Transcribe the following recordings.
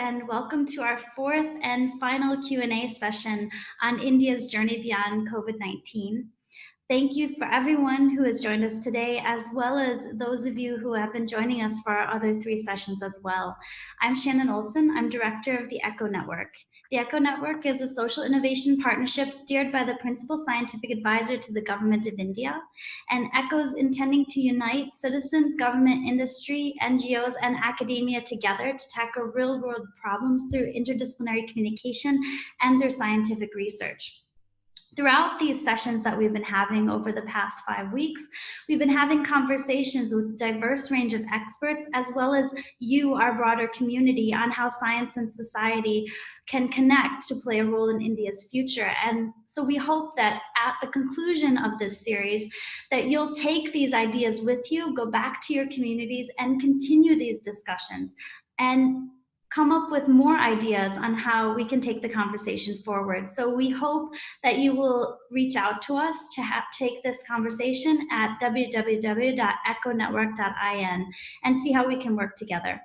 and welcome to our fourth and final Q&A session on India's journey beyond COVID-19. Thank you for everyone who has joined us today, as well as those of you who have been joining us for our other three sessions as well. I'm Shannon Olsson. I'm director of the ECHO Network. The ECHO Network is a social innovation partnership steered by the principal scientific advisor to the government of India. And ECHO is intending to unite citizens, government, industry, NGOs, and academia together to tackle real-world problems through interdisciplinary communication and through scientific research. Throughout these sessions that we've been having over the past 5 weeks, we've been having conversations with a diverse range of experts, as well as you, our broader community, on how science and society can connect to play a role in India's future. And so we hope that at the conclusion of this series, that you'll take these ideas with you, go back to your communities, and continue these discussions, and come up with more ideas on how we can take the conversation forward. So we hope that you will reach out to us to take this conversation at www.echonetwork.in and see how we can work together.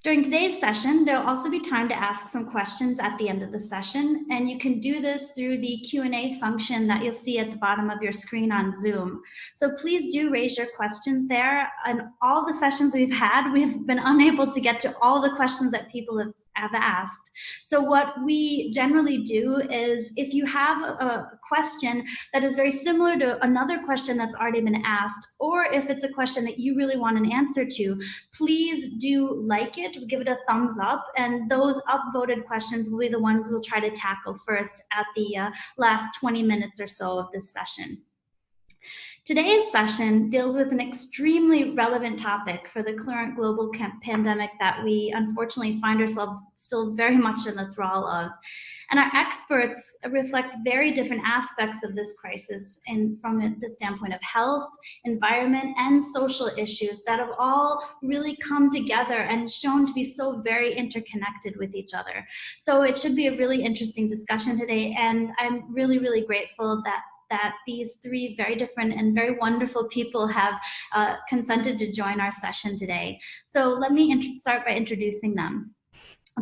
During today's session, there'll also be time to ask some questions at the end of the session, and you can do this through the Q&A function that you'll see at the bottom of your screen on Zoom. So please do raise your questions there. On all the sessions we've had, we've been unable to get to all the questions that people have asked. So what we generally do is, if you have a question that is very similar to another question that's already been asked, or if it's a question that you really want an answer to, please do like it, give it a thumbs up, and those upvoted questions will be the ones we'll try to tackle first at the last 20 minutes or so of this session. Today's session deals with an extremely relevant topic for the current global pandemic that we unfortunately find ourselves still very much in the thrall of. And our experts reflect very different aspects of this crisis from the standpoint of health, environment, and social issues that have all really come together and shown to be so very interconnected with each other. So it should be a really interesting discussion today, and I'm really, really grateful that these three very different and very wonderful people have consented to join our session today. So let me start by introducing them.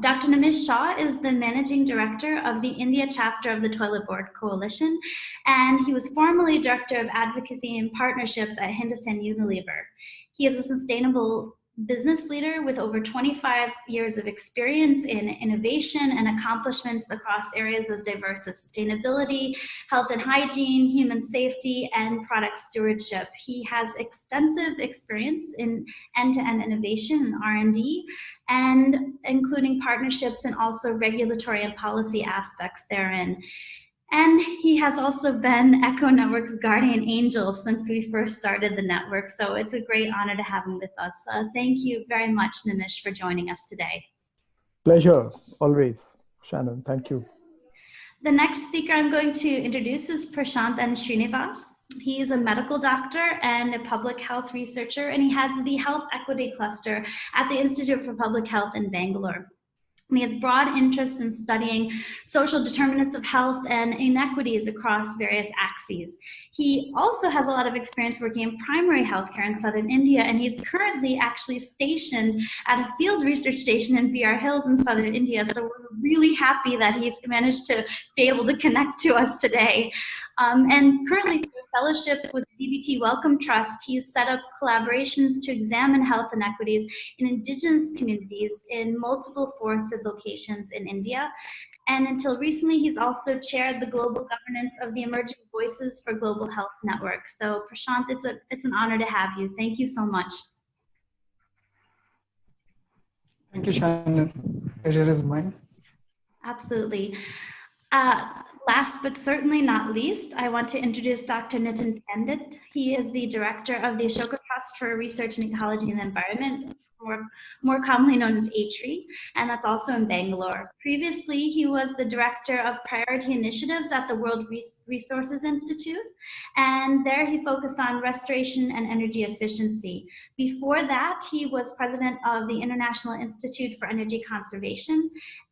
Dr. Nimish Shah is the Managing Director of the India chapter of the Toilet Board Coalition, and he was formerly Director of Advocacy and Partnerships at Hindustan Unilever. He is a sustainable business leader with over 25 years of experience in innovation and accomplishments across areas as diverse as sustainability, health and hygiene, human safety, and product stewardship. He has extensive experience in end-to-end innovation and R&D, and including partnerships and also regulatory and policy aspects therein. And he has also been ECHO Network's guardian angel since we first started the network. So it's a great honor to have him with us. Thank you very much, Nimish, for joining us today. Pleasure, always, Shannon. Thank you. The next speaker I'm going to introduce is Prashanth N S. He is a medical doctor and a public health researcher, and he heads the Health Equity Cluster at the Institute for Public Health in Bangalore. And he has broad interest in studying social determinants of health and inequities across various axes. He also has a lot of experience working in primary healthcare in southern India, and he's currently actually stationed at a field research station in BR Hills in southern India. So we're really happy that he's managed to be able to connect to us today. And currently, through a fellowship with the DBT Wellcome Trust, he's set up collaborations to examine health inequities in indigenous communities in multiple forested locations in India. And until recently, he's also chaired the global governance of the Emerging Voices for Global Health Network. So Prashanth, it's an honor to have you. Thank you so much. Thank you, Shannon. Pleasure is mine. Absolutely. Last but certainly not least, I want to introduce Dr. Nitin Pandit. He is the director of the Ashoka Trust for Research in Ecology and the Environment, more commonly known as ATRI, and that's also in Bangalore. Previously, he was the director of priority initiatives at the World Resources Institute, and there he focused on restoration and energy efficiency. Before that, he was president of the International Institute for Energy Conservation,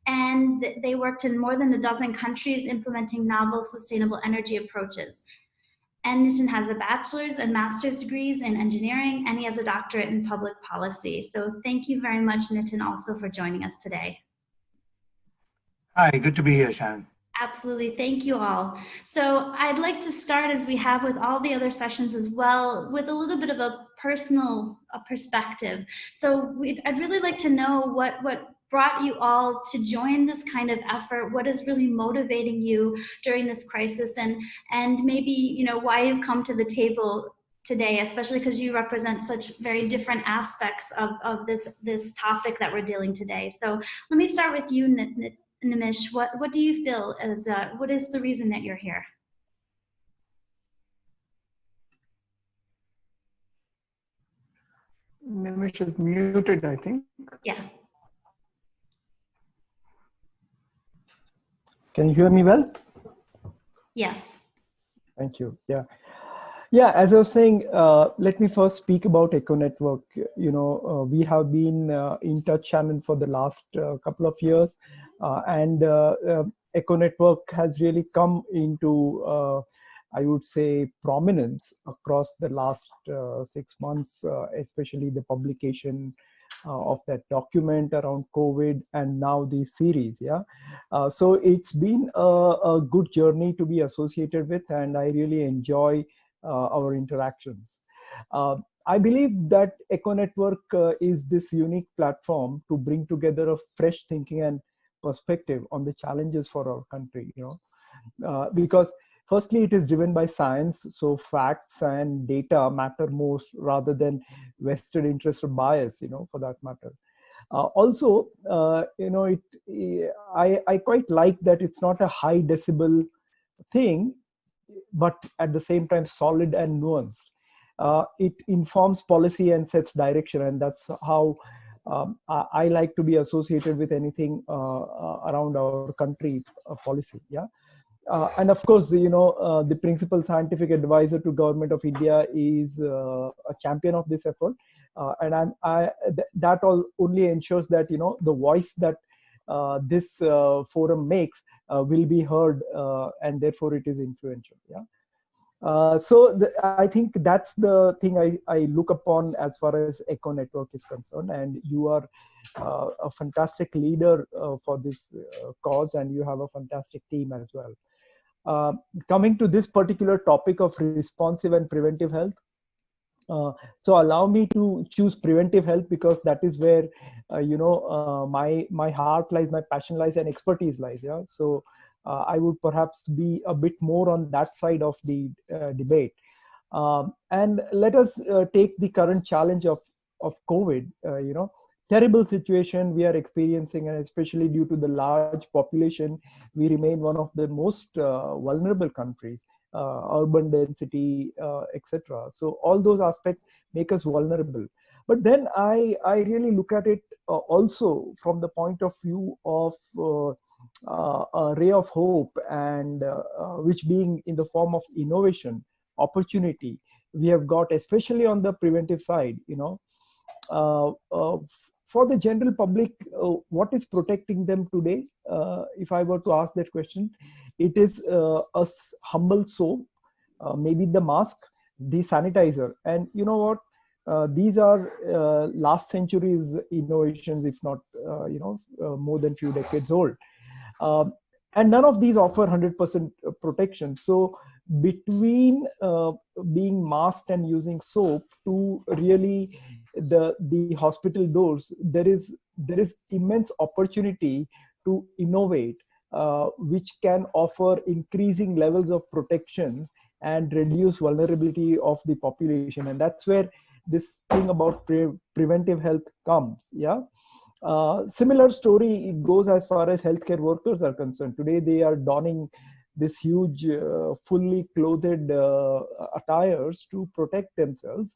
and they worked in more than a dozen countries implementing novel sustainable energy approaches. and Nitin has a bachelor's and master's degrees in engineering, and he has a doctorate in public policy. So thank you very much, Nitin, also for joining us today. Hi, good to be here, Shannon. Absolutely. Thank you all. So I'd like to start, as we have with all the other sessions as well, with a little bit of a personal perspective. So I'd really like to know what brought you all to join this kind of effort. What is really motivating you during this crisis, and maybe why you've come to the table today, especially because you represent such very different aspects of this topic that we're dealing today. So let me start with you, Nimish. What do you feel as what is the reason that you're here? Nimish is muted, I think. Yeah. Can you hear me well? Yes. Thank you. Yeah, as I was saying, let me first speak about Echo Network. We have been in touch, Shannon, for the last couple of years, and Echo Network has really come into, I would say, prominence across the last 6 months, especially the publication of that document around COVID, and now the series. So it's been a good journey to be associated with, and I really enjoy our interactions. I believe that Echo Network is this unique platform to bring together a fresh thinking and perspective on the challenges for our country, because firstly, it is driven by science, so facts and data matter most rather than vested interest or bias, for that matter. Also, I quite like that it's not a high decibel thing, but at the same time solid and nuanced. It informs policy and sets direction, and that's how I like to be associated with anything around our country policy. And of course, the principal scientific advisor to Government of India is a champion of this effort, and that only ensures that the voice that this forum makes will be heard, and therefore it is influential. So I think that's the thing I look upon as far as Echo Network is concerned, and you are a fantastic leader for this cause, and you have a fantastic team as well. Coming to this particular topic of responsive and preventive health, so allow me to choose preventive health because that is where my heart lies, my passion lies, and expertise lies. So I would perhaps be a bit more on that side of the debate. And let us take the current challenge of COVID. Terrible situation we are experiencing, and especially due to the large population, we remain one of the most vulnerable countries. Urban density, etc. So all those aspects make us vulnerable. But then I really look at it also from the point of view of a ray of hope, and which being in the form of innovation, opportunity we have got, especially on the preventive side. For the general public, what is protecting them today? If I were to ask that question, it is a humble soap, maybe the mask, the sanitizer, and you know what? These are last century's innovations, if not more than few decades old, and none of these offer 100% protection. So between being masked and using soap to really the hospital doors, there is immense opportunity to innovate, which can offer increasing levels of protection and reduce vulnerability of the population. And that's where this thing about preventive health comes. Similar story, it goes as far as healthcare workers are concerned. Today they are donning this huge fully clothed attires to protect themselves,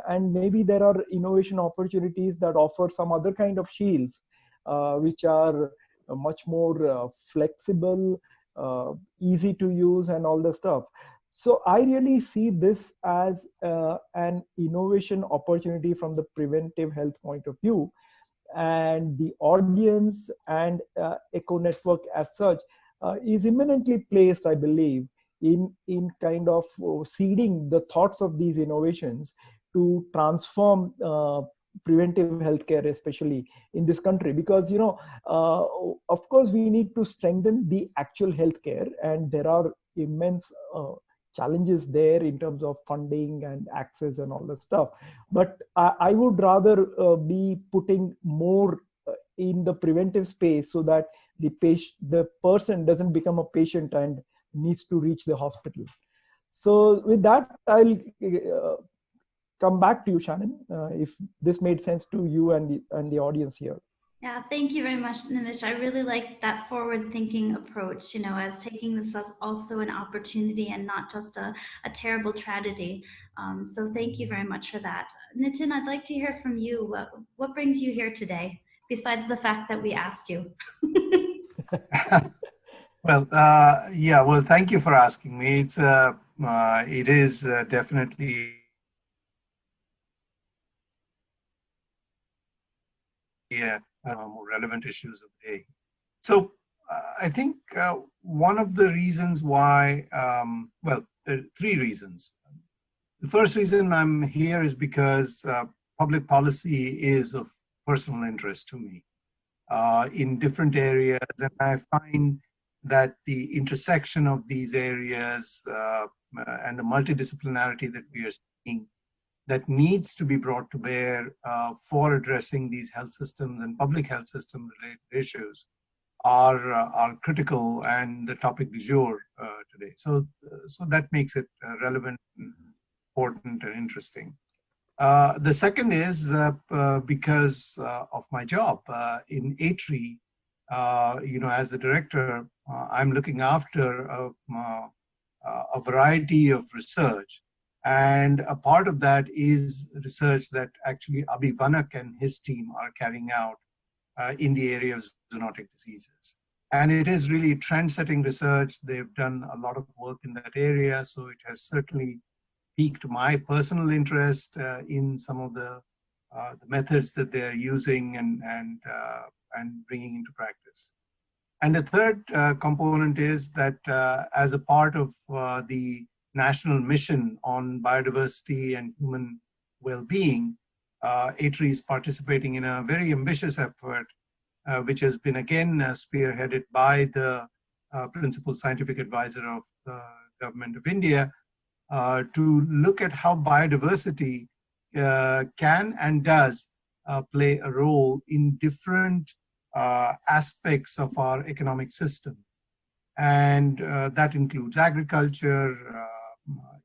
and maybe there are innovation opportunities that offer some other kind of shields, which are much more flexible, easy to use, and all the stuff. So I really see this as an innovation opportunity from the preventive health point of view, and the audience and Echo Network as such is eminently placed, I believe, in kind of seeding the thoughts of these innovations to transform preventive healthcare, especially in this country, because of course we need to strengthen the actual healthcare, and there are immense challenges there in terms of funding and access and all that stuff. But I would rather be putting more in the preventive space, so that the person doesn't become a patient and needs to reach the hospital. So with that, I'll come back to you, Shannon, if this made sense to you and the audience here. Yeah, thank you very much, Nimish. I really like that forward-thinking approach, as taking this as also an opportunity and not just a terrible tragedy. So thank you very much for that. Nitin, I'd like to hear from you. What brings you here today, besides the fact that we asked you? Well, yeah, well, thank you for asking me. It is definitely more relevant issues of the day. So I think one of the reasons why, well, there are three reasons. The first reason I'm here is because public policy is of personal interest to me in different areas, and I find that the intersection of these areas and the multidisciplinarity that we are seeing that needs to be brought to bear for addressing these health systems and public health system related issues are critical and the topic du jour today. So that makes it relevant, important, and interesting. The second is because of my job in ATRI. As the director, I'm looking after a variety of research. And a part of that is research that actually Abhi Vanak and his team are carrying out in the area of zoonotic diseases. And it is really trend-setting research. They've done a lot of work in that area, so it has certainly piqued my personal interest in some of the methods that they're using and bringing into practice. And the third component is that as a part of the national mission on biodiversity and human well-being, ATRI is participating in a very ambitious effort, which has been again spearheaded by the principal scientific advisor of the government of India, to look at how biodiversity can and does play a role in different aspects of our economic system. And that includes agriculture,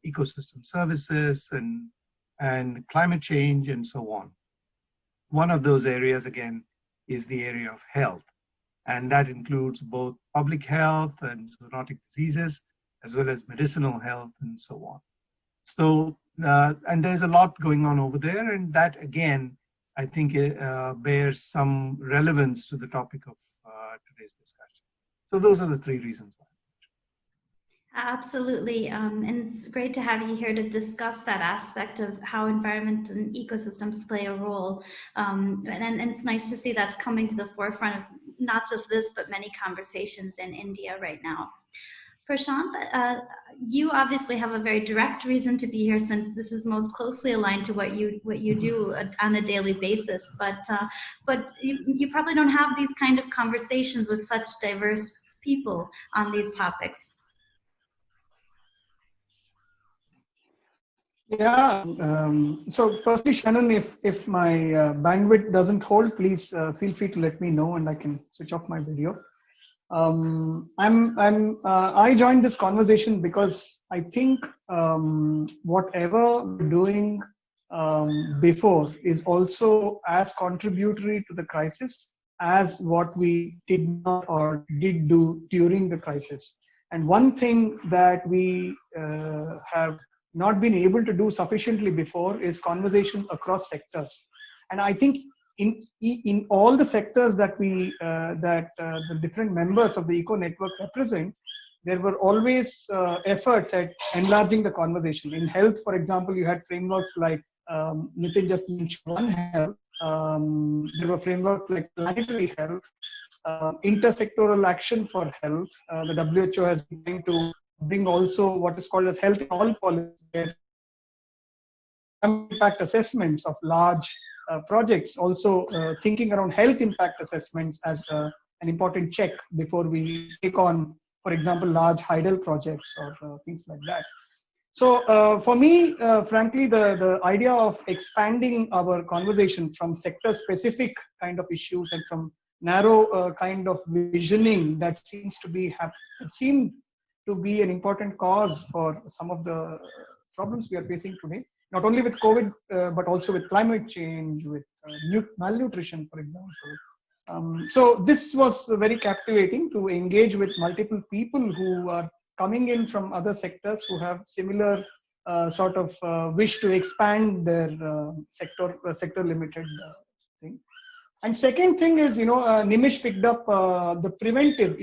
ecosystem services, and climate change, and so on. One of those areas, again, is the area of health. And that includes both public health and zoonotic diseases, as well as medicinal health, and so on. So, and there's a lot going on over there, and that, again, I think bears some relevance to the topic of today's discussion. So those are the three reasons why. Absolutely, and it's great to have you here to discuss that aspect of how environment and ecosystems play a role. And it's nice to see that's coming to the forefront of not just this, but many conversations in India right now. Prashant, you obviously have a very direct reason to be here, since this is most closely aligned to what you do on a daily basis. But you probably don't have these kind of conversations with such diverse people on these topics. Yeah. So firstly, Shannon, if my bandwidth doesn't hold, please feel free to let me know, and I can switch off my video. I joined this conversation because I think whatever we're doing before is also as contributory to the crisis as what we did not or did do during the crisis. And one thing that we have not been able to do sufficiently before is conversations across sectors. And I think in all the sectors that the different members of the eco network represent, there were always efforts at enlarging the conversation. In health, for example, you had frameworks like Nitin just mentioned, One Health. There were frameworks like planetary health, intersectoral action for health. The WHO has been trying to bring also what is called as health in all policies, where impact assessments of large projects, also thinking around health impact assessments as an important check before we take on, for example, large hydel projects or things like that. So for me, frankly, the idea of expanding our conversation from sector-specific kind of issues and from narrow kind of visioning that seems to be seemed to be an important cause for some of the problems we are facing today, not only with COVID, but also with climate change, with malnutrition, for example. So this was very captivating to engage with multiple people who are coming in from other sectors who have similar sort of wish to expand their sector limited thing. And second thing is, Nimish picked up the preventive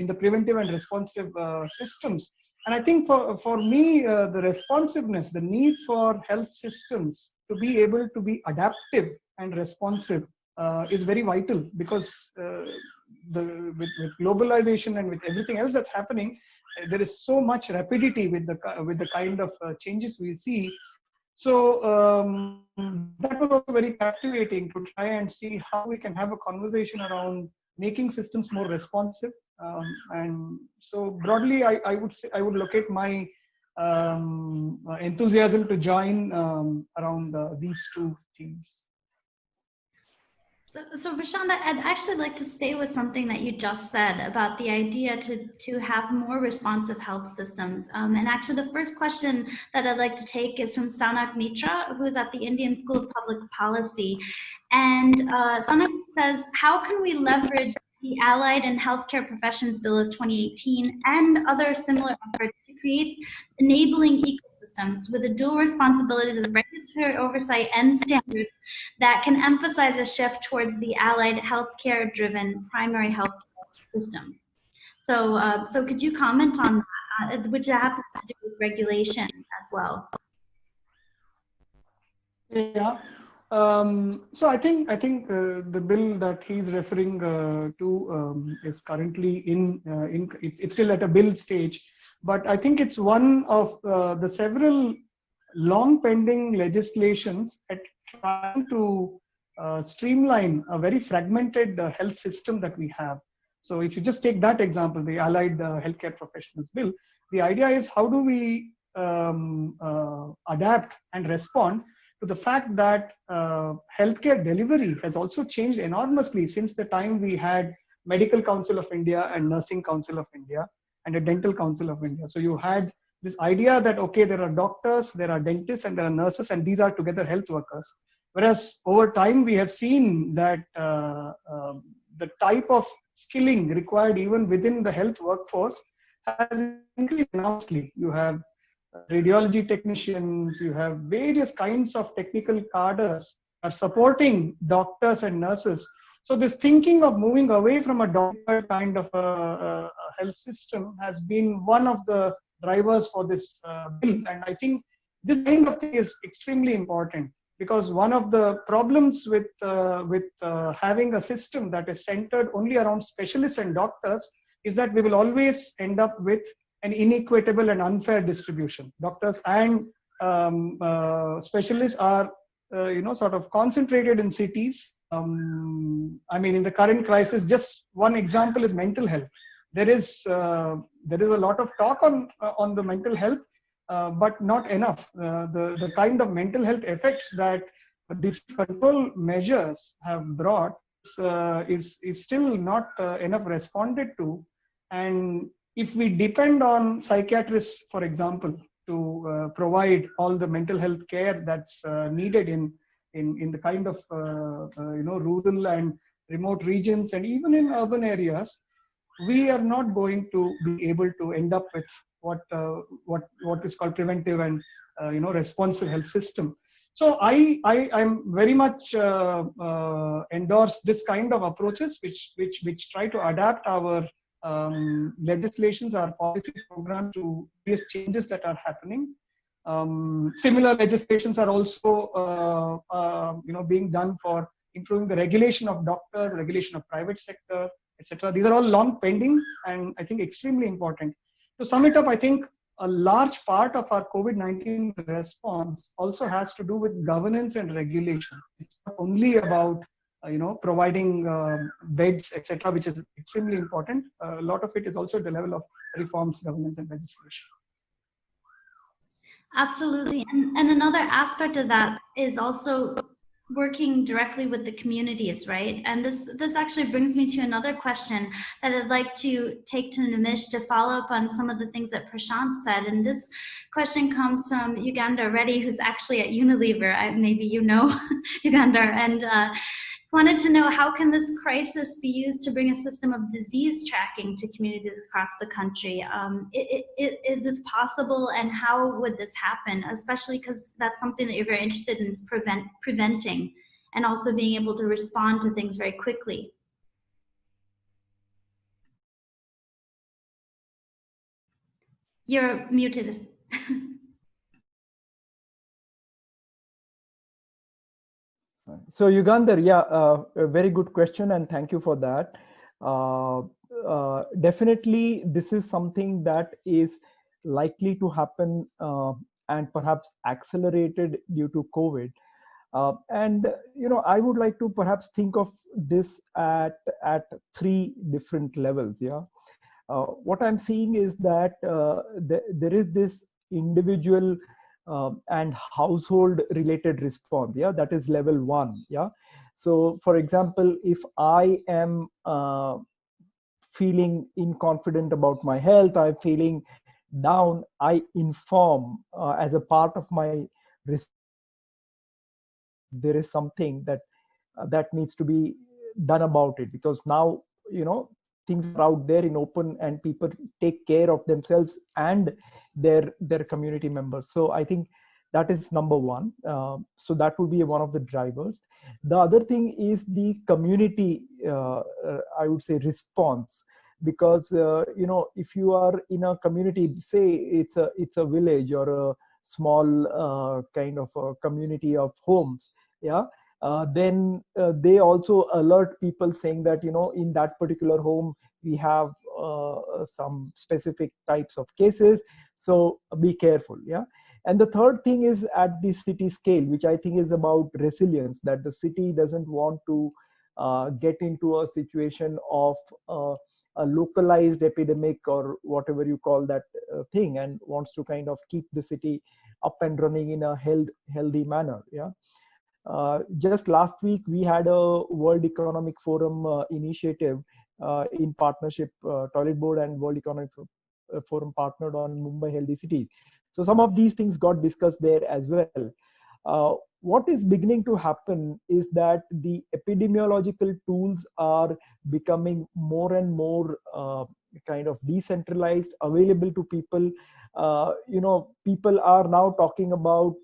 and responsive systems. And I think for me, the responsiveness, the need for health systems to be able to be adaptive and responsive is very vital, because with globalization and with everything else that's happening, there is so much rapidity with the kind of changes we see. So that was also very captivating to try and see how we can have a conversation around making systems more responsive. And so broadly, I would say I would locate my enthusiasm to join around these two themes. So Prashant, I'd actually like to stay with something that you just said about the idea to have more responsive health systems. And actually the first question that I'd like to take is from Sanak Mitra, who is at the Indian School of Public Policy. And Sanak says, how can we leverage the Allied and Healthcare Professions Bill of 2018 and other similar efforts to create enabling ecosystems with the dual responsibilities of regulatory oversight and standards that can emphasize a shift towards the allied healthcare-driven primary health system? So, so could you comment on that, which happens to do with regulation as well? Yeah. So I think the bill that he's referring to is currently it's still at a bill stage, but I think it's one of the several long pending legislations at trying to streamline a very fragmented health system that we have. So if you just take that example, the Allied Healthcare Professionals Bill, the idea is how do we adapt and respond to the fact that healthcare delivery has also changed enormously since the time we had Medical Council of India and Nursing Council of India and a Dental Council of India. So you had this idea that, okay, there are doctors, there are dentists, and there are nurses, and these are together health workers. Whereas over time, we have seen that the type of skilling required even within the health workforce has increased enormously. You have radiology technicians, you have various kinds of technical cadres are supporting doctors and nurses. So this thinking of moving away from a doctor kind of a health system has been one of the drivers for this bill. And I think this kind of thing is extremely important, because one of the problems with having a system that is centered only around specialists and doctors is that we will always end up with an inequitable and unfair distribution. Doctors and specialists are, sort of concentrated in cities. I mean, in the current crisis, just one example is mental health. There is a lot of talk on the mental health, but not enough. The kind of mental health effects that disease control measures have brought is still not enough responded to. And if we depend on psychiatrists, for example, to provide all the mental health care that's needed in the kind of rural and remote regions and even in urban areas, we are not going to be able to end up with what is called preventive and responsive health system. So I'm very much endorse this kind of approaches which try to adapt our legislations, our policies, programs to various changes that are happening. Similar legislations are also being done for improving the regulation of doctors, regulation of private sector, etc. These are all long pending and I think extremely important. To sum it up, I think a large part of our COVID-19 response also has to do with governance and regulation. It's not only about providing beds, etc., which is extremely important. A lot of it is also at the level of reforms, governance, and legislation. Absolutely. And another aspect of that is also working directly with the communities, right? And this actually brings me to another question that I'd like to take to Nimish to follow up on some of the things that Prashant said. And this question comes from Uganda Reddy, who's actually at Unilever. Maybe you know Uganda, and wanted to know, how can this crisis be used to bring a system of disease tracking to communities across the country? Is this possible, and how would this happen? Especially because that's something that you're very interested in, is preventing, and also being able to respond to things very quickly. You're muted. So Uganda, yeah, a very good question, and thank you for that. Definitely, this is something that is likely to happen and perhaps accelerated due to COVID. And I would like to perhaps think of this at three different levels. Yeah, what I'm seeing is that there is this individual and household related response. Yeah, that is level one. Yeah, so for example, if I am feeling inconfident about my health, I'm feeling down, I inform as a part of my there is something that needs to be done about it, because now things are out there in open and people take care of themselves and their community members. So I think that is number one. So that would be one of the drivers. The other thing is the community, I would say, response, because if you are in a community, say it's a village or a small kind of a community of homes, yeah, then they also alert people saying that in that particular home we have some specific types of cases, so be careful. Yeah. And the third thing is at the city scale, which I think is about resilience, that the city doesn't want to get into a situation of a localized epidemic or whatever you call that thing, and wants to kind of keep the city up and running in a healthy manner. Yeah. Just last week, we had a World Economic Forum initiative in partnership, Toilet Board and World Economic Forum partnered on Mumbai Healthy Cities. So some of these things got discussed there as well. What is beginning to happen is that the epidemiological tools are becoming more and more kind of decentralized, available to people. People are now talking about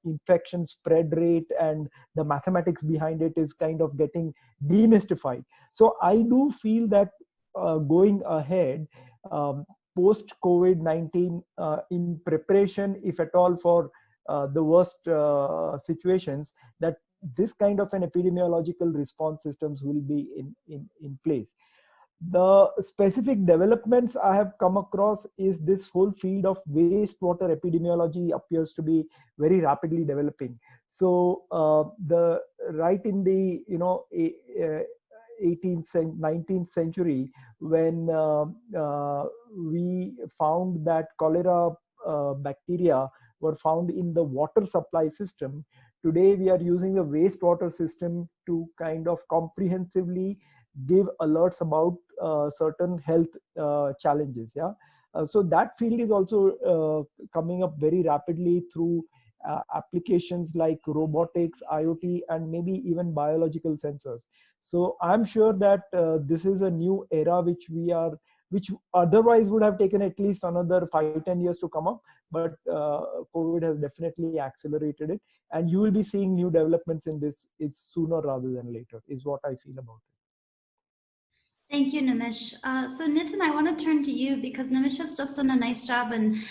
infection spread rate, and the mathematics behind it is kind of getting demystified. So I do feel that going ahead, post COVID-19, in preparation, if at all, for the worst situations, that this kind of an epidemiological response systems will be in place. The specific developments I have come across is this whole field of wastewater epidemiology appears to be very rapidly developing. So the right in the 18th and 19th century, when we found that cholera bacteria were found in the water supply system, today we are using the wastewater system to kind of comprehensively give alerts about certain health challenges. Yeah, so that field is also coming up very rapidly through applications like robotics, IoT, and maybe even biological sensors. So I'm sure that this is a new era which otherwise would have taken at least another 5-10 years to come up, but COVID has definitely accelerated it, and you will be seeing new developments in this is sooner rather than later, is what I feel about it. Thank you, Nimish. So Nitin, I want to turn to you, because Nimish has just done a nice job in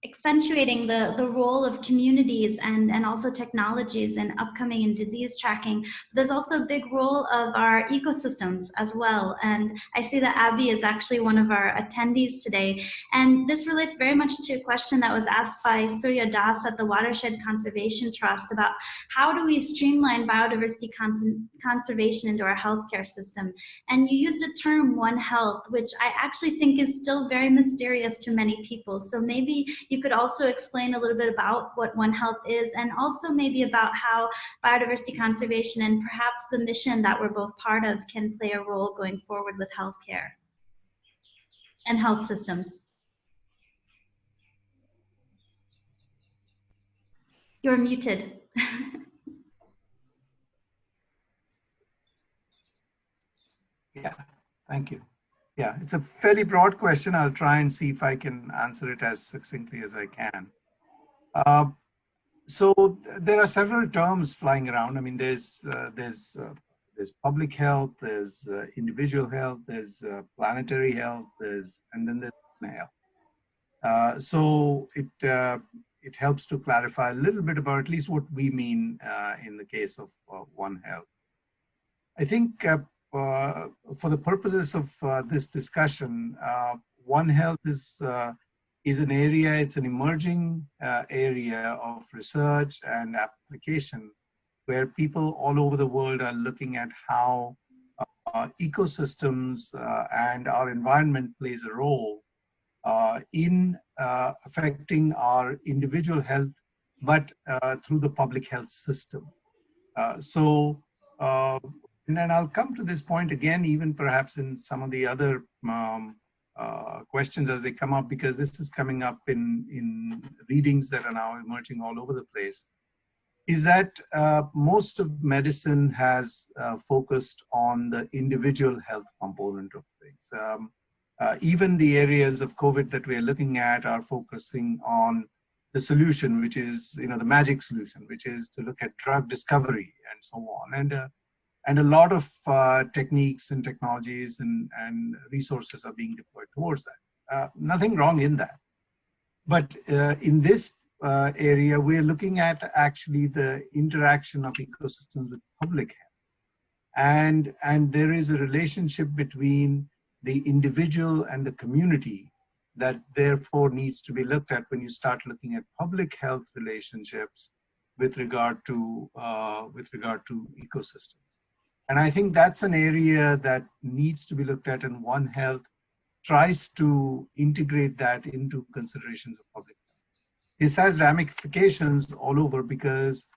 accentuating the role of communities and also technologies in upcoming and disease tracking. There's also a big role of our ecosystems as well. And I see that Abby is actually one of our attendees today. And this relates very much to a question that was asked by Surya Das at the Watershed Conservation Trust about how do we streamline biodiversity conservation into our healthcare system. And you used the term One Health, which I actually think is still very mysterious to many people. So maybe you could also explain a little bit about what One Health is, and also maybe about how biodiversity conservation and perhaps the mission that we're both part of can play a role going forward with healthcare and health systems. You're muted. Yeah, thank you. Yeah, it's a fairly broad question. I'll try and see if I can answer it as succinctly as I can. So there are several terms flying around. I mean, there's public health, there's individual health, there's planetary health, and then there's health. So it helps to clarify a little bit about at least what we mean in the case of One Health. I think for the purposes of this discussion, One Health is an area, it's an emerging area of research and application where people all over the world are looking at how ecosystems and our environment plays a role in affecting our individual health, but through the public health system. And then I'll come to this point again, even perhaps in some of the other questions as they come up, because this is coming up in readings that are now emerging all over the place, is that most of medicine has focused on the individual health component of things. Even the areas of COVID that we're looking at are focusing on the solution, which is, the magic solution, which is to look at drug discovery and so on. And a lot of techniques and technologies and resources are being deployed towards that. Nothing wrong in that. But in this area, we're looking at actually the interaction of ecosystems with public health. And there is a relationship between the individual and the community that therefore needs to be looked at when you start looking at public health relationships with regard to ecosystems. And I think that's an area that needs to be looked at, and One Health tries to integrate that into considerations of public health. This has ramifications all over because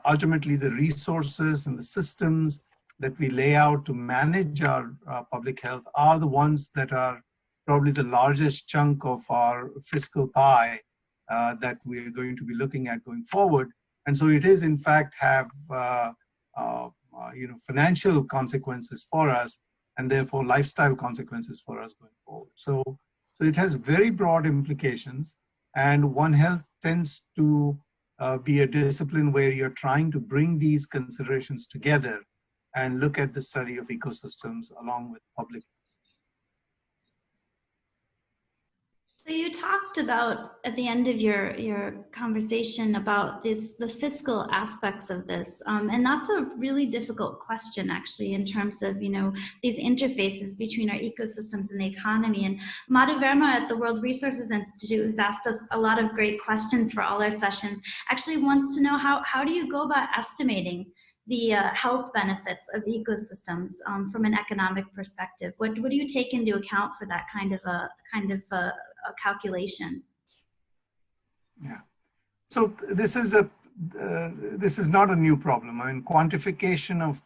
ultimately the resources and the systems that we lay out to manage our public health are the ones that are probably the largest chunk of our fiscal pie that we're going to be looking at going forward. And so it is in fact have financial consequences for us, and therefore lifestyle consequences for us going forward. So it has very broad implications, and One Health tends to be a discipline where you're trying to bring these considerations together and look at the study of ecosystems along with public. So you talked about at the end of your conversation about the fiscal aspects of this, and that's a really difficult question actually in terms of these interfaces between our ecosystems and the economy. And Madhu Verma at the World Resources Institute, who's asked us a lot of great questions for all our sessions, actually wants to know how do you go about estimating the health benefits of ecosystems from an economic perspective? What do you take into account for that kind of a calculation? Yeah, so this is not a new problem. I mean, quantification of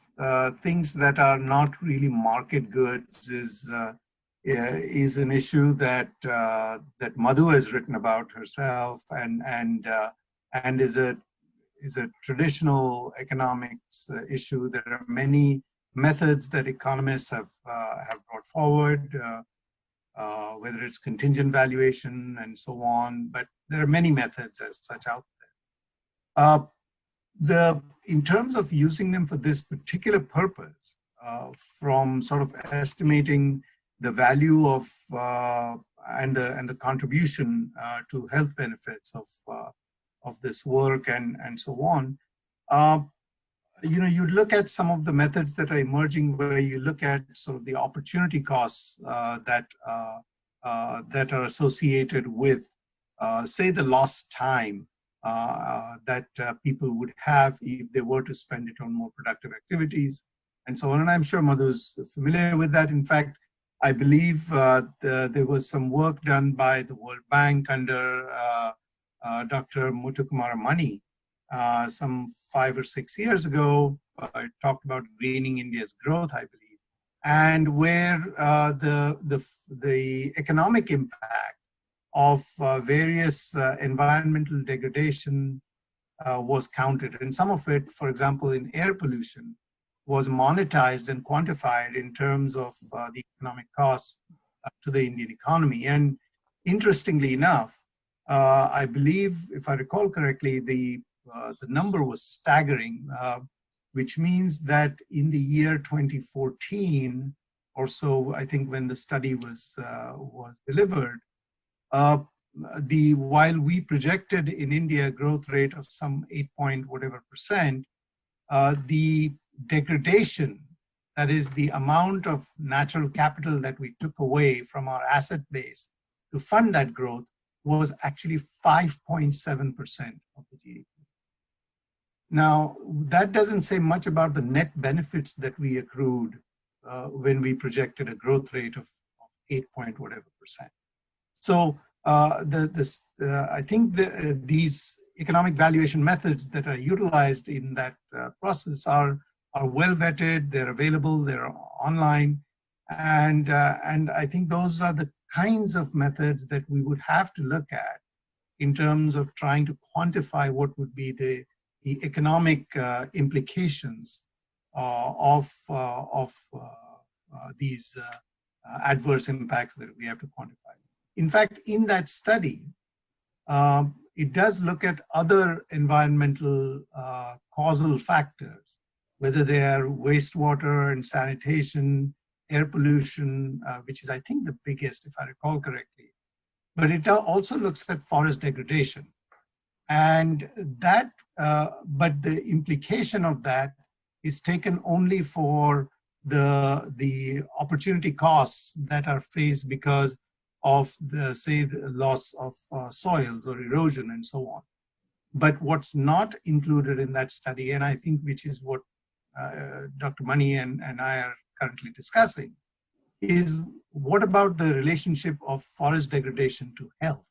things that are not really market goods is an issue that Madhu has written about herself, and is a traditional economics issue. There are many methods that economists have brought forward. Whether it's contingent valuation and so on, but there are many methods as such out there. In terms of using them for this particular purpose, from sort of estimating the value of and the contribution to health benefits of this work and so on. You look at some of the methods that are emerging, where you look at sort of the opportunity costs that are associated with, say, the lost time that people would have if they were to spend it on more productive activities, and so on. And I'm sure Madhu's familiar with that. In fact, I believe there was some work done by the World Bank under Dr. Muthukumar Mani some 5 or 6 years ago. It talked about greening India's growth, I believe, and where the economic impact of various environmental degradation was counted. And some of it, for example, in air pollution, was monetized and quantified in terms of the economic costs to the Indian economy. And interestingly enough, I believe, if I recall correctly, the number was staggering, which means that in the year 2014 or so, I think, when the study was delivered, while we projected in India a growth rate of some 8-point-whatever%, the degradation, that is the amount of natural capital that we took away from our asset base to fund that growth, was actually 5.7% of the GDP. Now, that doesn't say much about the net benefits that we accrued when we projected a growth rate of 8-point-whatever%. So I think these economic valuation methods that are utilized in that process are well vetted, they're available, they're online, and I think those are the kinds of methods that we would have to look at in terms of trying to quantify what would be the economic implications of these adverse impacts that we have to quantify. In fact, in that study, it does look at other environmental causal factors, whether they are wastewater and sanitation, air pollution, which is, I think, the biggest, if I recall correctly. But it also looks at forest degradation. And that, but the implication of that is taken only for the opportunity costs that are faced because of the loss of soils or erosion and so on. But what's not included in that study, and I think which is what Dr. Mani and I are currently discussing, is what about the relationship of forest degradation to health,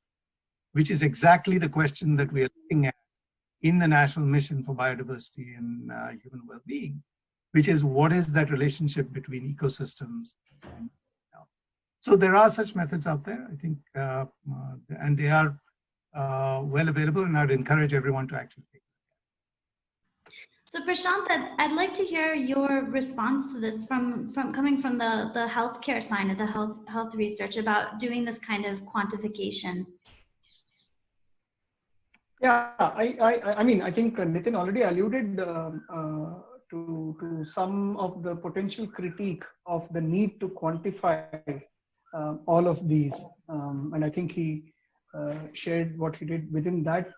which is exactly the question that we are looking at in the National Mission for Biodiversity and Human Well-being, which is what is that relationship between ecosystems and health. So there are such methods out there, I think, and they are well available, and I'd encourage everyone to actually take them. So Prashant, I'd like to hear your response to this from coming from the healthcare side of the health research about doing this kind of quantification. Yeah, I mean, I think Nitin already alluded to some of the potential critique of the need to quantify all of these, and I think he shared what he did within that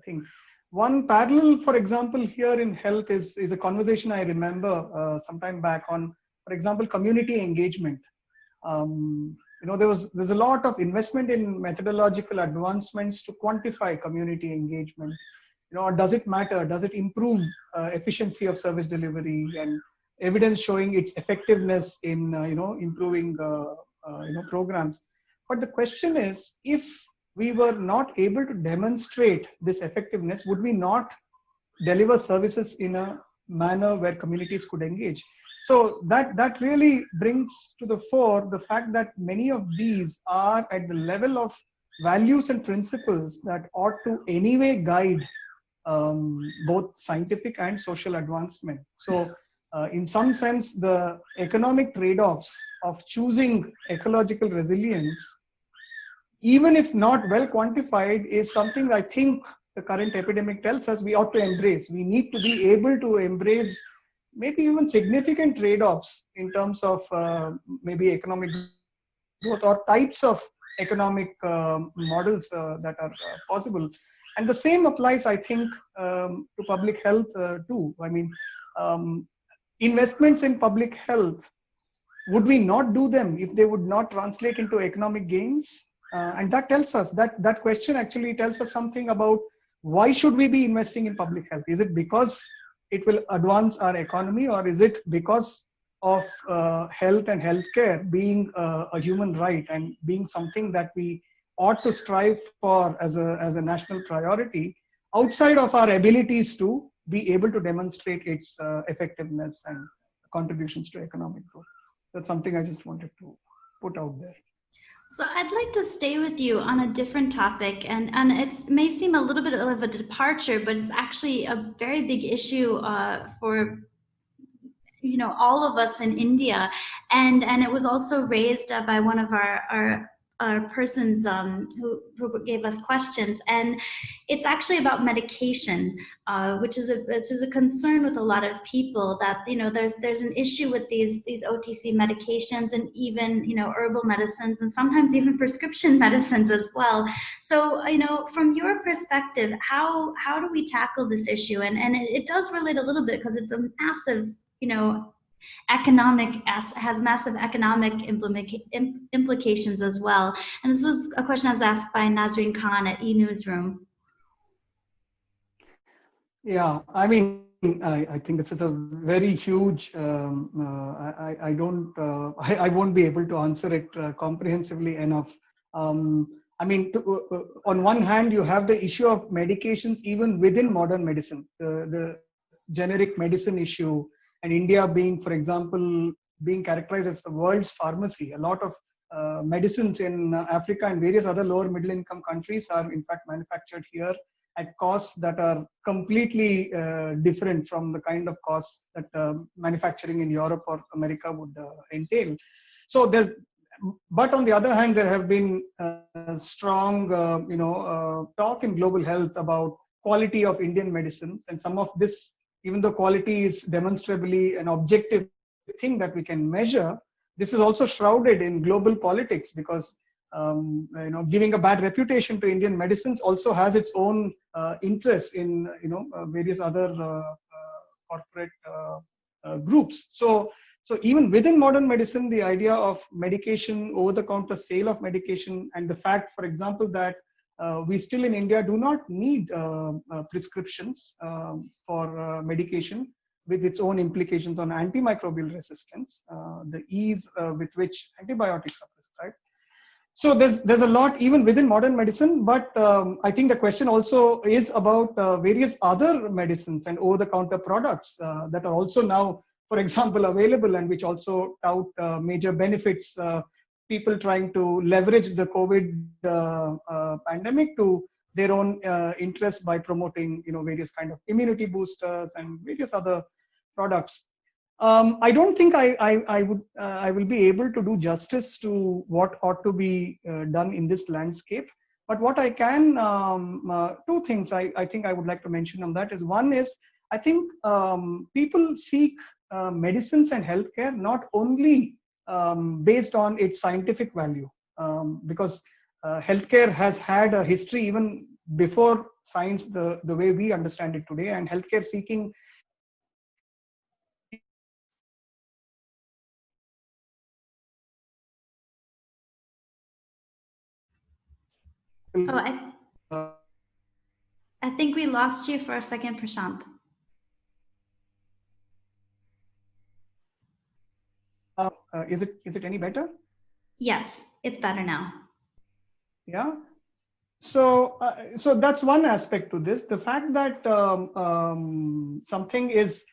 thing. One parallel, for example, here in health is a conversation I remember some time back on, for example, community engagement. There's a lot of investment in methodological advancements to quantify community engagement. Does it matter? Does it improve efficiency of service delivery, and evidence showing its effectiveness in improving programs? But the question is, if we were not able to demonstrate this effectiveness, would we not deliver services in a manner where communities could engage? So that really brings to the fore the fact that many of these are at the level of values and principles that ought to anyway guide both scientific and social advancement. So in some sense, the economic trade-offs of choosing ecological resilience, even if not well quantified, is something I think the current epidemic tells us we ought to embrace. We need to be able to embrace maybe even significant trade-offs in terms of maybe economic growth or types of economic models that are possible. And the same applies, I think, to public health too. I mean, investments in public health, would we not do them if they would not translate into economic gains? And that tells us that question actually tells us something about why should we be investing in public health? Is it because it will advance our economy, or is it because of health and healthcare being a human right and being something that we ought to strive for as a national priority, outside of our abilities to be able to demonstrate its effectiveness and contributions to economic growth? That's something I just wanted to put out there. So I'd like to stay with you on a different topic, and it may seem a little bit of a departure, but it's actually a very big issue for all of us in India, and it was also raised by one of our persons who gave us questions, and it's actually about medication, which is a concern with a lot of people, that there's an issue with these OTC medications, and even herbal medicines, and sometimes even prescription medicines as well. So from your perspective, how do we tackle this issue? And it does relate a little bit, because it's a massive has massive economic implications as well. And this was a question I was asked by Nazreen Khan at E-Newsroom. Yeah, I mean, I think this is a very huge. I won't be able to answer it comprehensively enough. I mean, on one hand, you have the issue of medications even within modern medicine, the generic medicine issue, and India being, for example, being characterized as the world's pharmacy. A lot of medicines in Africa and various other lower middle income countries are in fact manufactured here at costs that are completely different from the kind of costs that manufacturing in Europe or America would entail. So but on the other hand, there have been strong, talk in global health about quality of Indian medicines, and some of this, even though quality is demonstrably an objective thing that we can measure, this is also shrouded in global politics, because giving a bad reputation to Indian medicines also has its own interests in various other corporate groups. So even within modern medicine, the idea of medication, over-the-counter sale of medication, and the fact, for example, that we still in India do not need prescriptions for medication, with its own implications on antimicrobial resistance, the ease with which antibiotics are prescribed. So there's a lot even within modern medicine, but I think the question also is about various other medicines and over-the-counter products that are also now, for example, available, and which also tout major benefits. People trying to leverage the COVID pandemic to their own interest by promoting, various kind of immunity boosters and various other products. I don't think I will be able to do justice to what ought to be done in this landscape. But what I can, two things I think I would like to mention on that is, one is, I think people seek medicines and healthcare not only based on its scientific value, because healthcare has had a history even before science, the way we understand it today, and healthcare seeking I think we lost you for a second, Prashant. Is it any better? Yes, it's better now. Yeah. So that's one aspect to this. The fact that something is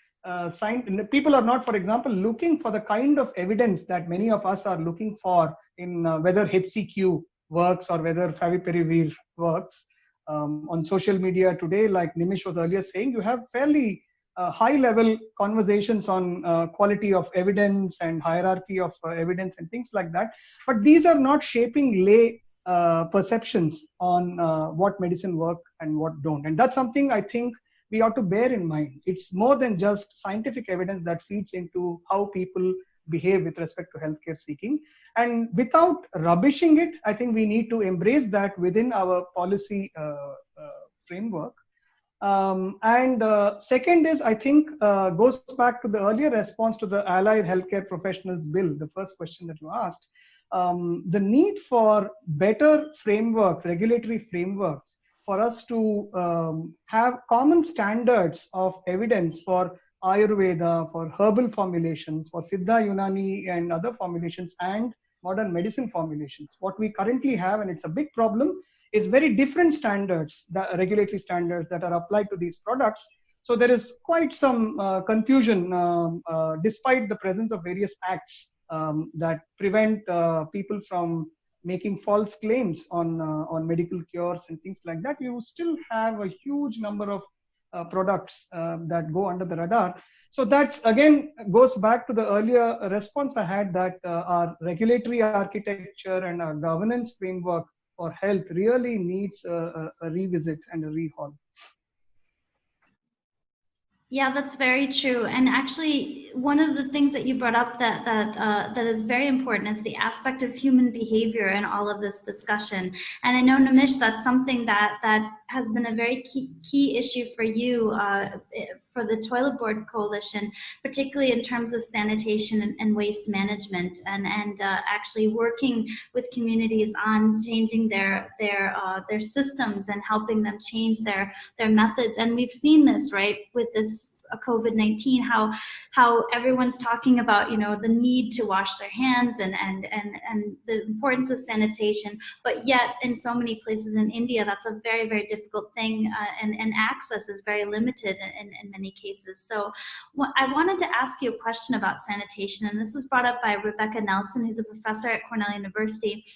people are not, for example, looking for the kind of evidence that many of us are looking for in whether HCQ works or whether favipiravir works. On social media today, like Nimish was earlier saying, you have fairly high-level conversations on quality of evidence and hierarchy of evidence and things like that. But these are not shaping lay perceptions on what medicine work and what don't. And that's something I think we ought to bear in mind. It's more than just scientific evidence that feeds into how people behave with respect to healthcare seeking. And without rubbishing it, I think we need to embrace that within our policy framework. Second is, I think, goes back to the earlier response to the Allied Healthcare Professionals Bill, the first question that you asked. The need for better frameworks, regulatory frameworks, for us to have common standards of evidence for Ayurveda, for herbal formulations, for Siddha, Unani, and other formulations, and modern medicine formulations. What we currently have, and it's a big problem, is very different standards, the regulatory standards that are applied to these products. So there is quite some confusion despite the presence of various acts that prevent people from making false claims on medical cures and things like that. You still have a huge number of products that go under the radar. So that again goes back to the earlier response I had, that our regulatory architecture and our governance framework for health really needs a revisit and a rehaul. Yeah, that's very true. And actually, one of the things that you brought up that is very important is the aspect of human behavior in all of this discussion. And I know, Nimish, that's something that has been a very key issue for you for the Toilet Board Coalition, particularly in terms of sanitation and waste management, and actually working with communities on changing their systems and helping them change their methods. And we've seen this, right, with this COVID-19, how everyone's talking about, you know, the need to wash their hands and the importance of sanitation, but yet in so many places in India, that's a very, very difficult thing, and access is very limited in many cases. So I wanted to ask you a question about sanitation, and this was brought up by Rebecca Nelson, who's a professor at Cornell University.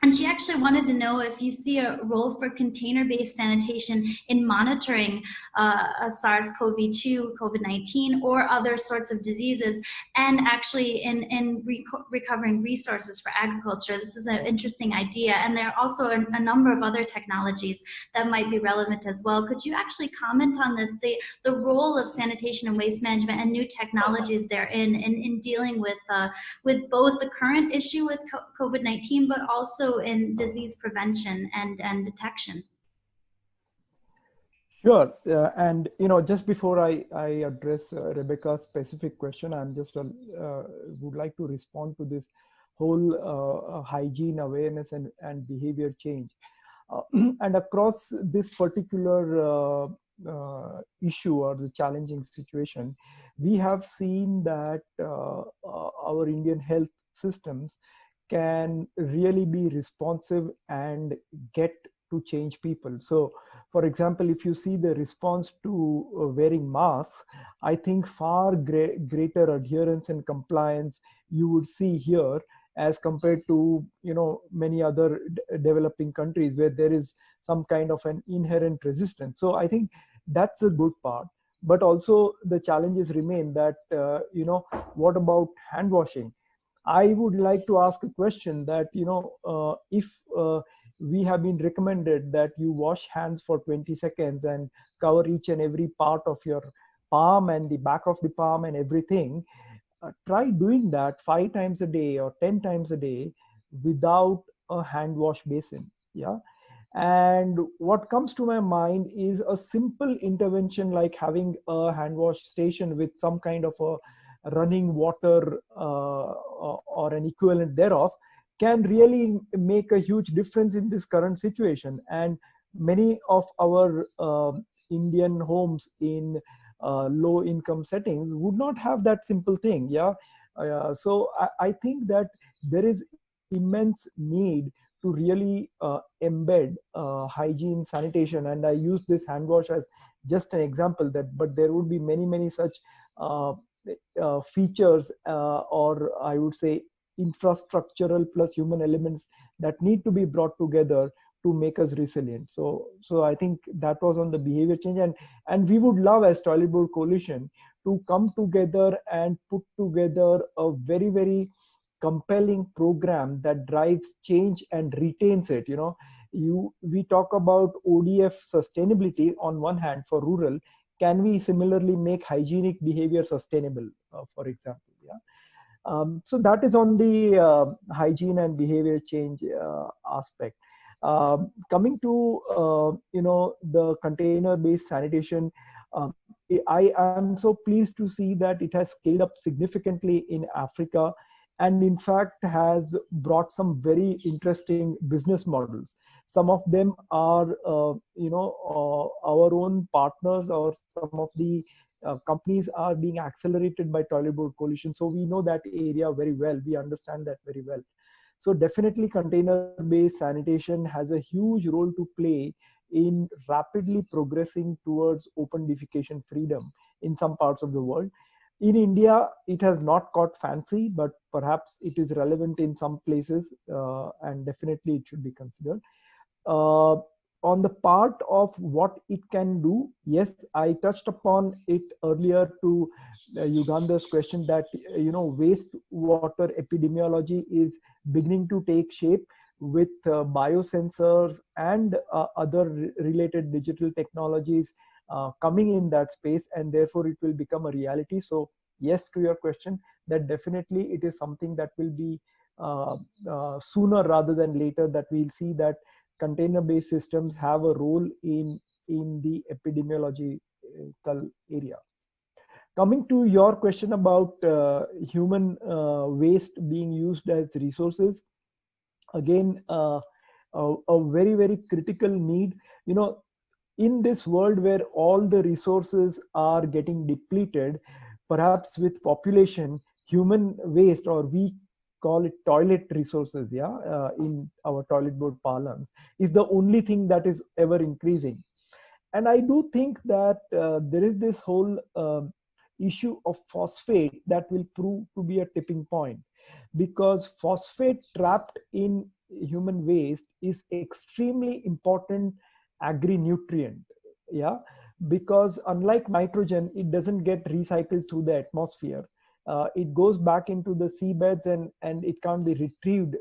And she actually wanted to know if you see a role for container-based sanitation in monitoring SARS-CoV-2, COVID-19, or other sorts of diseases, and actually in recovering resources for agriculture. This is an interesting idea, and there are also a number of other technologies that might be relevant as well. Could you actually comment on this, the role of sanitation and waste management and new technologies therein in dealing with both the current issue with COVID-19, but also in disease prevention and detection? Sure, and you know, just before I address Rebecca's specific question, I'm just would like to respond to this whole hygiene awareness and behavior change, and across this particular issue or the challenging situation, we have seen that our Indian health systems can really be responsive and get to change people. So, for example, if you see the response to wearing masks, I think far greater adherence and compliance you would see here as compared to, you know, many other developing countries where there is some kind of an inherent resistance. So I think that's a good part. But also the challenges remain that, you know, what about hand washing? I would like to ask a question that, you know, if we have been recommended that you wash hands for 20 seconds and cover each and every part of your palm and the back of the palm and everything, try doing that 5 times a day or 10 times a day without a hand wash basin. Yeah. And what comes to my mind is a simple intervention like having a hand wash station with some kind of a running water or an equivalent thereof can really make a huge difference in this current situation. And many of our Indian homes in low income settings would not have that simple thing. Yeah. So I think that there is immense need to really embed hygiene, sanitation, and I use this hand wash as just an example, but there would be many such features or I would say infrastructural plus human elements that need to be brought together to make us resilient. So I think that was on the behavior change, and we would love as Toilet Board Coalition to come together and put together a very compelling program that drives change and retains it. You know, we talk about ODF sustainability on one hand for rural. can we similarly make hygienic behavior sustainable, for example? Yeah. So that is on the hygiene and behavior change aspect. Coming to the container-based sanitation, I am so pleased to see that it has scaled up significantly in Africa, and in fact has brought some very interesting business models. Some of them are our own partners, or some of the companies are being accelerated by Toilet Board Coalition. So we know that area very well. We understand that very well. So definitely container-based sanitation has a huge role to play in rapidly progressing towards open defecation freedom in some parts of the world. In India, it has not caught fancy, but perhaps it is relevant in some places, and definitely it should be considered. On the part of what it can do, yes, I touched upon it earlier to Uganda's question that wastewater epidemiology is beginning to take shape with biosensors and other related digital technologies coming in that space, and therefore it will become a reality. So yes, to your question, that definitely it is something that will be sooner rather than later, that we'll see that container-based systems have a role in the epidemiological area. Coming to your question about human waste being used as resources, again, a very, very critical need. In this world where all the resources are getting depleted, perhaps with population, human waste, or we call it toilet resources, in our toilet board parlance, is the only thing that is ever increasing. And I do think that there is this whole issue of phosphate that will prove to be a tipping point, because phosphate trapped in human waste is extremely important agri-nutrient, because unlike nitrogen, it doesn't get recycled through the atmosphere. It goes back into the seabeds, and it can't be retrieved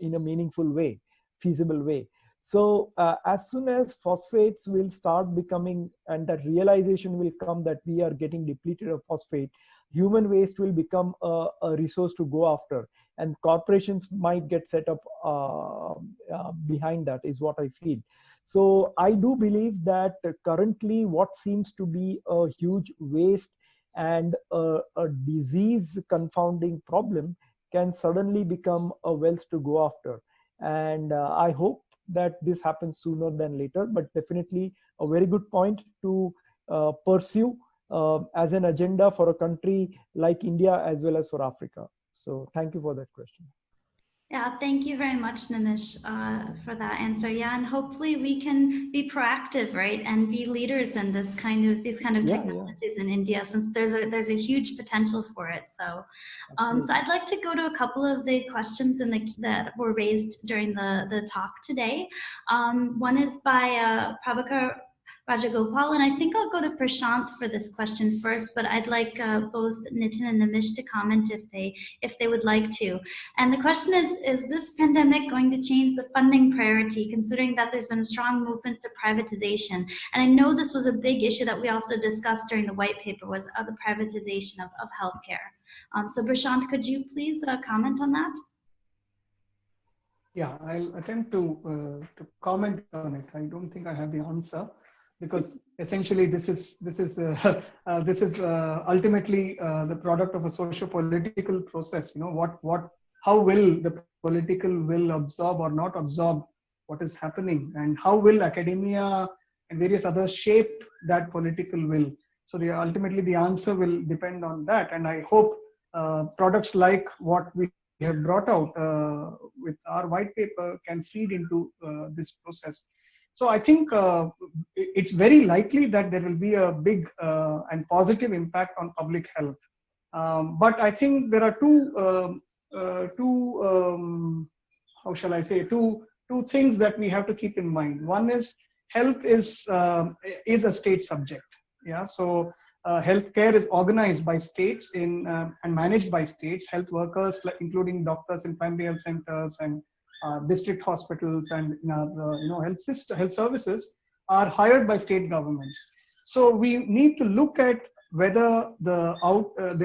in a meaningful way, feasible way. So as soon as phosphates will start becoming, and that realization will come that we are getting depleted of phosphate, human waste will become a resource to go after, and corporations might get set up behind that, is what I feel. So I do believe that currently what seems to be a huge waste and a disease confounding problem can suddenly become a wealth to go after. And I hope that this happens sooner than later, but definitely a very good point to pursue as an agenda for a country like India as well as for Africa. So thank you for that question. Yeah, thank you very much, Nimish, for that answer. Yeah, and hopefully we can be proactive, right, and be leaders in these kind of technologies in India, since there's a huge potential for it. So, so I'd like to go to a couple of the questions that were raised during the talk today. One is by Prabhakar Rajagopal, and I think I'll go to Prashant for this question first, but I'd like both Nitin and Nimish to comment if they would like to. And the question is this pandemic going to change the funding priority, considering that there's been a strong movement to privatization? And I know this was a big issue that we also discussed during the white paper, was the privatization of healthcare. So Prashant, could you please comment on that? Yeah, I'll attempt to comment on it. I don't think I have the answer, because essentially this is ultimately the product of a socio-political process. How will the political will absorb or not absorb what is happening, and how will academia and various others shape that political will? So ultimately the answer will depend on that, and I hope products like what we have brought out with our white paper can feed into this process. So I think it's very likely that there will be a big and positive impact on public health. But I think there are two things that we have to keep in mind. One is health is a state subject. Yeah, so healthcare is organized by states and managed by states. Health workers, including doctors in primary health centers and district hospitals and health services, are hired by state governments. So we need to look at whether the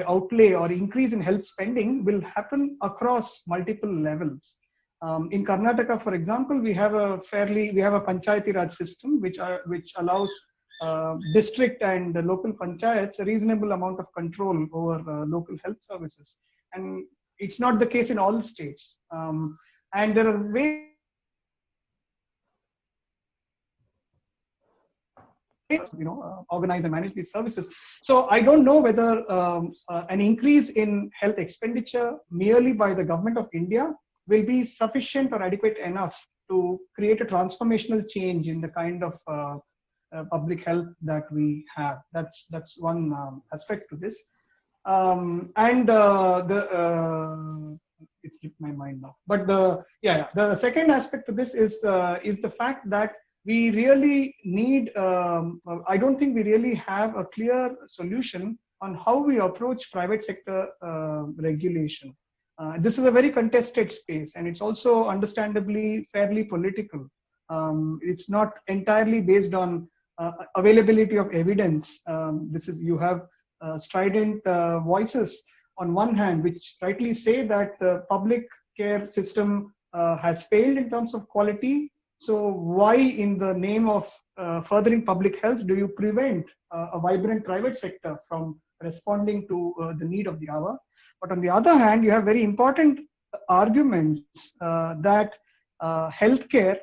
outlay or increase in health spending will happen across multiple levels. In Karnataka, for example, we have a Panchayati Raj system which allows district and local panchayats a reasonable amount of control over local health services, and it's not the case in all states. And there are ways, organize and manage these services. So I don't know whether an increase in health expenditure merely by the government of India will be sufficient or adequate enough to create a transformational change in the kind of public health that we have. That's one aspect to this. It slipped my mind now. But the second aspect to this is the fact that we really need, I don't think we really have a clear solution on how we approach private sector regulation. This is a very contested space, and it's also understandably fairly political. It's not entirely based on availability of evidence. You have strident voices on one hand, which rightly say that the public care system has failed in terms of quality. So why, in the name of furthering public health, do you prevent a vibrant private sector from responding to the need of the hour? But on the other hand, you have very important arguments that healthcare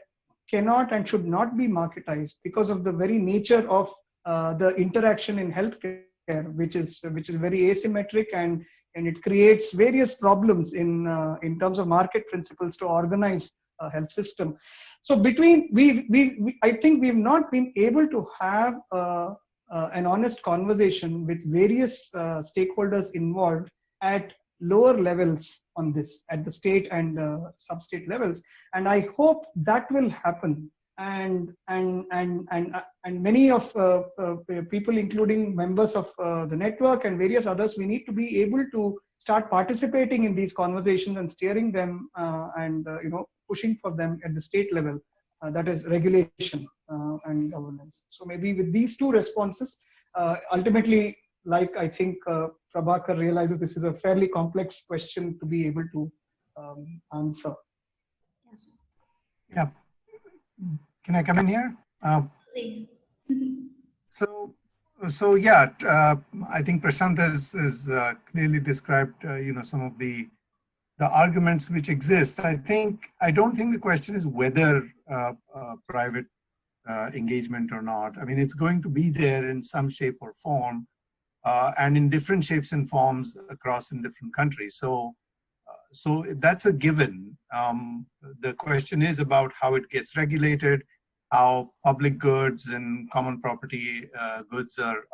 cannot and should not be marketized because of the very nature of the interaction in healthcare, which is very asymmetric, and it creates various problems in terms of market principles to organize a health system. So I think we've not been able to have an honest conversation with various stakeholders involved at lower levels on this, at the state and sub-state levels, and I hope that will happen. And many of people, including members of the network and various others, we need to be able to start participating in these conversations and steering them and pushing for them at the state level. That is regulation and governance. So maybe with these two responses, ultimately, like I think Prabhakar realizes, this is a fairly complex question to be able to answer. Yes. Yeah. Can I come in here? So yeah, I think Prashant has clearly described, some of the arguments which exist. I don't think the question is whether private engagement or not. I mean, it's going to be there in some shape or form, and in different shapes and forms across in different countries. So that's a given. The question is about how it gets regulated, how public goods and common property goods are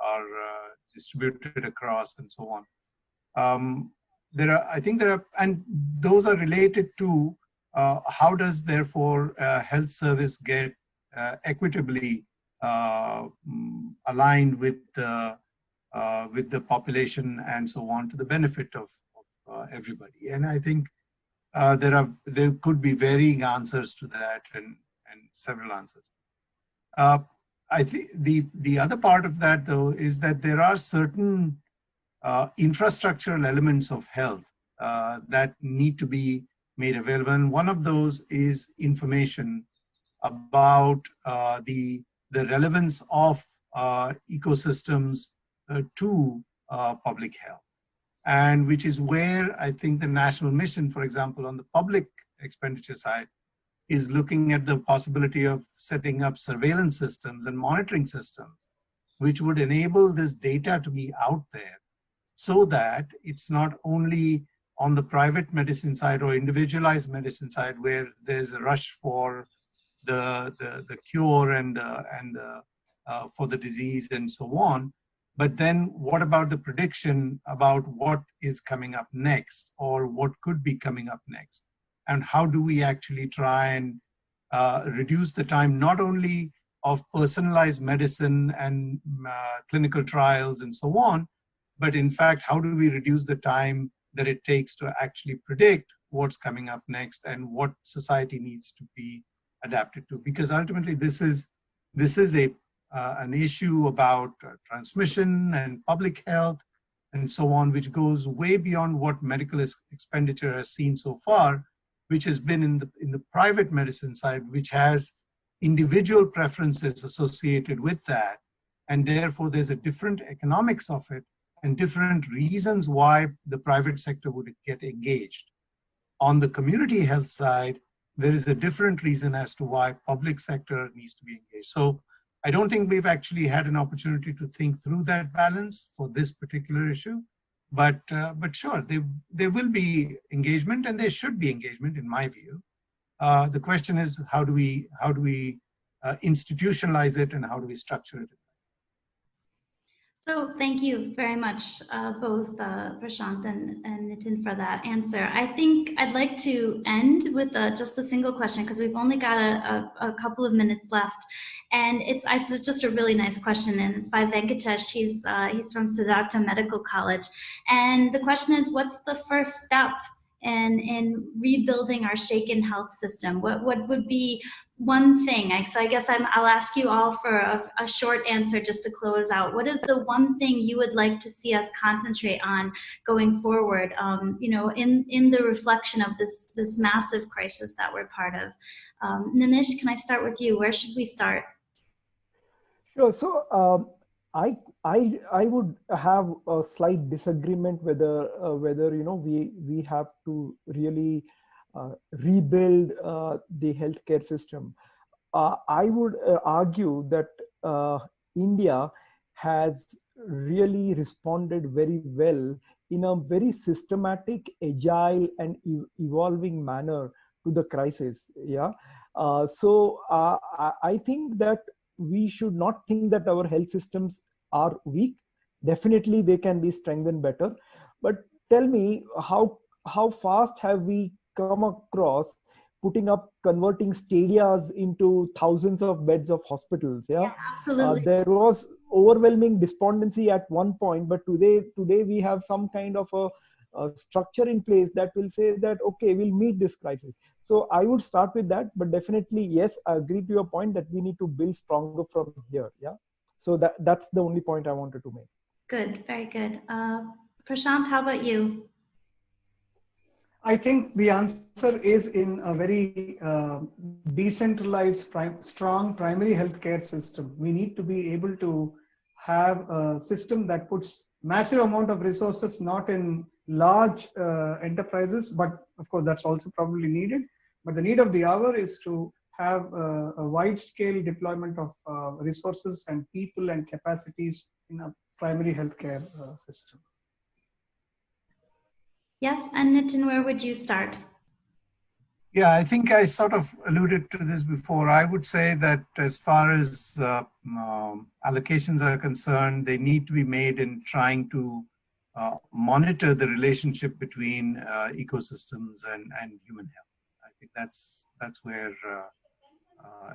distributed across, and so on. And those are related to how does therefore health service get equitably aligned with the population and so on, to the benefit of everybody. And I think there could be varying answers to that, and several answers. I think the other part of that, though, is that there are certain infrastructural elements of health that need to be made available. And one of those is information about the relevance of ecosystems to public health. And which is where I think the national mission, for example, on the public expenditure side, is looking at the possibility of setting up surveillance systems and monitoring systems, which would enable this data to be out there, so that it's not only on the private medicine side or individualized medicine side where there's a rush for the cure and for the disease and so on. But then what about the prediction about what is coming up next, or what could be coming up next? And how do we actually try and reduce the time, not only of personalized medicine and clinical trials and so on, but in fact, how do we reduce the time that it takes to actually predict what's coming up next and what society needs to be adapted to? Because ultimately, this is a an issue about transmission and public health and so on, which goes way beyond what medical expenditure has seen so far, which has been in the private medicine side, which has individual preferences associated with that. And therefore, there's a different economics of it and different reasons why the private sector would get engaged. On the community health side, there is a different reason as to why public sector needs to be engaged. So I don't think we've actually had an opportunity to think through that balance for this particular issue. But sure, there will be engagement, and there should be engagement, in my view. The question is, how do we institutionalize it, and how do we structure it? So thank you very much, both Prashant and Nitin, for that answer. I think I'd like to end with just a single question, because we've only got a couple of minutes left. And it's just a really nice question, and it's by Venkatesh. He's from Siddhartha Medical College. And the question is, what's the first step in rebuilding our shaken health system? What would be one thing? So I guess I'll ask you all for a short answer just to close out. What is the one thing you would like to see us concentrate on going forward, in the reflection of this massive crisis that we're part of? Nimish, can I start with you? Where should we start? Sure. So I would have a slight disagreement whether we have to really rebuild the healthcare system. I would argue that India has really responded very well in a very systematic, agile, and evolving manner to the crisis. Yeah. So I think that we should not think that our health systems are weak. Definitely, they can be strengthened better. But tell me, how fast have we come across converting stadias into thousands of beds of hospitals? Yeah, absolutely. There was overwhelming despondency at one point, but today we have some kind of a structure in place that will say that, okay, we'll meet this crisis. So I would start with that, but definitely, yes, I agree to your point that we need to build stronger from here. Yeah. So that's the only point I wanted to make. Good, very good. Prashant, how about you? I think the answer is in a very decentralized, strong primary healthcare system. We need to be able to have a system that puts massive amount of resources, not in large enterprises, but of course that's also probably needed. But the need of the hour is to have a wide-scale deployment of resources and people and capacities in a primary healthcare system. Yes, and Nitin, where would you start? Yeah, I think I sort of alluded to this before. I would say that as far as allocations are concerned, they need to be made in trying to monitor the relationship between ecosystems and human health. I think that's where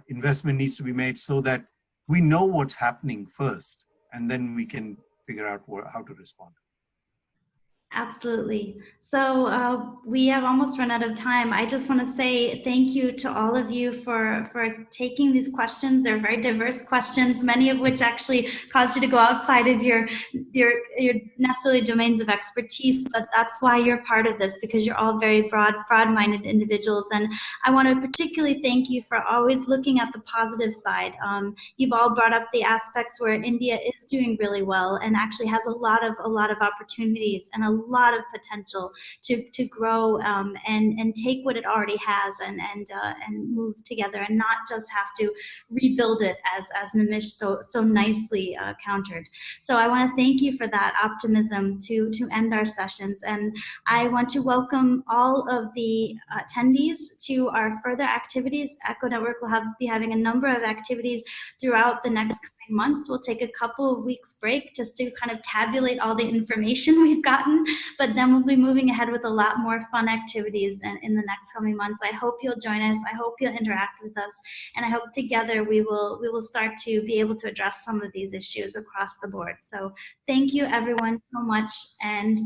investment needs to be made, so that we know what's happening first, and then we can figure out how to respond. Absolutely. So we have almost run out of time. I just want to say thank you to all of you for taking these questions. They're very diverse questions, many of which actually caused you to go outside of your necessarily domains of expertise, but that's why you're part of this, because you're all very broad-minded individuals. And I want to particularly thank you for always looking at the positive side. You've all brought up the aspects where India is doing really well and actually has a lot of opportunities and a lot of potential to grow and take what it already has and move together, and not just have to rebuild it as Nimish so nicely countered. So I want to thank you for that optimism to end our sessions, and I want to welcome all of the attendees to our further activities. Echo Network will be having a number of activities throughout the next coming months. We'll take a couple of weeks break just to kind of tabulate all the information we've gotten, but then we'll be moving ahead with a lot more fun activities in the next coming months. I hope you'll join us. I hope you'll interact with us, and I hope together we will start to be able to address some of these issues across the board. So thank you everyone so much, and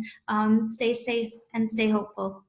stay safe and stay hopeful.